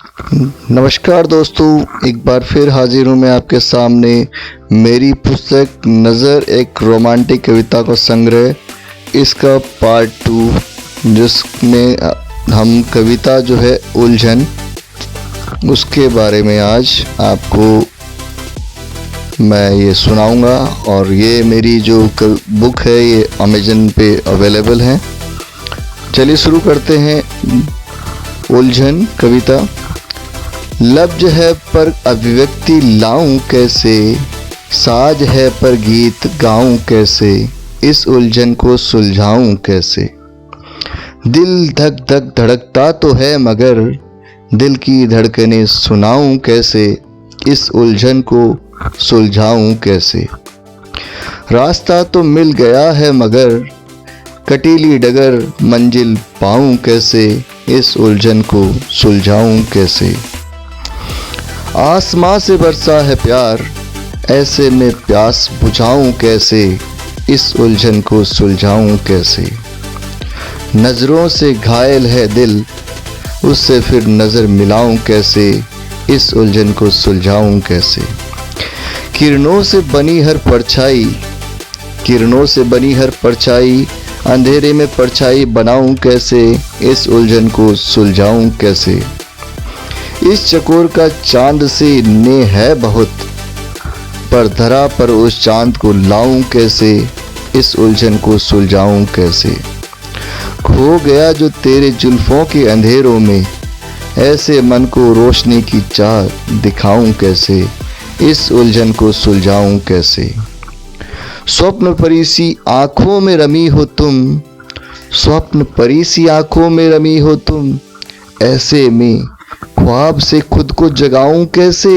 नमस्कार दोस्तों, एक बार फिर हाजिर हूँ मैं आपके सामने मेरी पुस्तक नज़र एक रोमांटिक कविता का संग्रह, इसका पार्ट 2 जिसमें हम कविता जो है उलझन उसके बारे में आज आपको मैं ये सुनाऊंगा। और ये मेरी जो बुक है ये अमेज़न पे अवेलेबल है। चलिए शुरू करते हैं। उलझन कविता। लफ्ज है पर अभिव्यक्ति लाऊं कैसे, साज है पर गीत गाऊं कैसे, इस उलझन को सुलझाऊं कैसे। दिल धक धक धड़कता तो है मगर दिल की धड़कनें सुनाऊं कैसे, इस उलझन को सुलझाऊं कैसे। रास्ता तो मिल गया है मगर कटीली डगर मंजिल पाऊं कैसे, इस उलझन को सुलझाऊं कैसे। आसमां से बरसा है प्यार, ऐसे में प्यास बुझाऊं कैसे, इस उलझन को सुलझाऊं कैसे। नज़रों से घायल है दिल, उससे फिर नज़र मिलाऊं कैसे, इस उलझन को सुलझाऊं कैसे। किरणों से बनी हर परछाई, किरणों से बनी हर परछाई, अंधेरे में परछाई बनाऊं कैसे, इस उलझन को सुलझाऊं कैसे। इस चकोर का चांद से ने है बहुत, पर धरा पर उस चांद को लाऊं कैसे, इस उलझन को सुलझाऊं कैसे। खो गया जो तेरे जुल्फों के अंधेरों में, ऐसे मन को रोशनी की चाह दिखाऊं कैसे, इस उलझन को सुलझाऊं कैसे। स्वप्न परी सी आँखों में रमी हो तुम, स्वप्न परी सी आँखों में रमी हो तुम, ऐसे में ख्वाब से खुद को जगाऊं कैसे,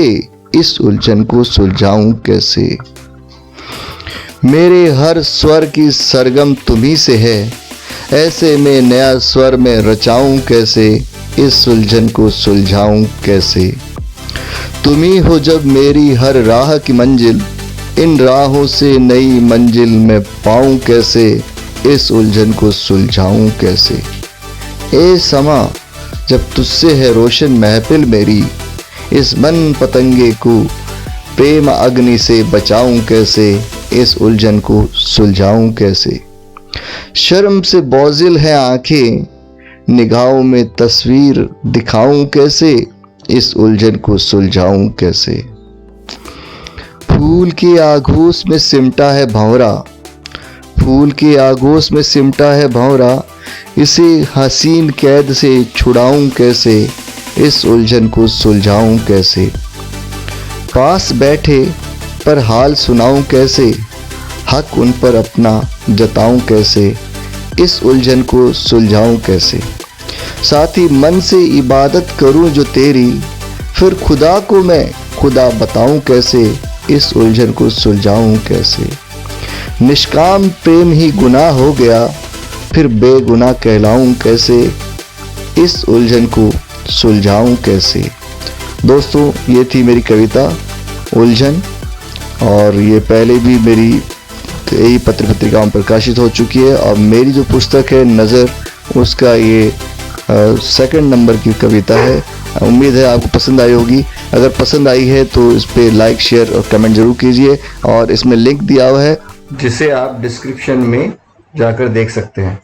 इस उलझन को सुलझाऊं कैसे। मेरे हर स्वर की सरगम तुम्ही से है, ऐसे में नया स्वर में रचाऊं कैसे, इस उलझन को सुलझाऊं कैसे। तुम्ही हो जब मेरी हर राह की मंजिल, इन राहों से नई मंजिल में पाऊं कैसे, इस उलझन को सुलझाऊं कैसे। ए समा जब तुझसे है रोशन महफिल मेरी, इस मन पतंगे को प्रेम अग्नि से बचाऊं कैसे, इस उलझन को सुलझाऊं कैसे। शर्म से बोझिल है आंखें, निगाहों में तस्वीर दिखाऊं कैसे, इस उलझन को सुलझाऊं कैसे। फूल के आगोश में सिमटा है भंवरा, फूल के आगोश में सिमटा है भंवरा, इसे हसीन कैद से छुड़ाऊं कैसे, इस उलझन को सुलझाऊं कैसे। पास बैठे पर हाल सुनाऊं कैसे, हक उन पर अपना जताऊं कैसे, इस उलझन को सुलझाऊं कैसे। साथ ही मन से इबादत करूं जो तेरी, फिर खुदा को मैं खुदा बताऊं कैसे, इस उलझन को सुलझाऊं कैसे। निष्काम प्रेम ही गुनाह हो गया, फिर बेगुनाह कहलाऊं कैसे, इस उलझन को सुलझाऊं कैसे। दोस्तों, ये थी मेरी कविता उलझन, और ये पहले भी मेरी कई पत्र पत्रिकाओं में प्रकाशित हो चुकी है। और मेरी जो पुस्तक है नज़र, उसका ये 2nd नंबर की कविता है। उम्मीद है आपको पसंद आई होगी। अगर पसंद आई है तो इस पर लाइक, शेयर और कमेंट जरूर कीजिए। और इसमें लिंक दिया हुआ है जिसे आप डिस्क्रिप्शन में जाकर देख सकते हैं।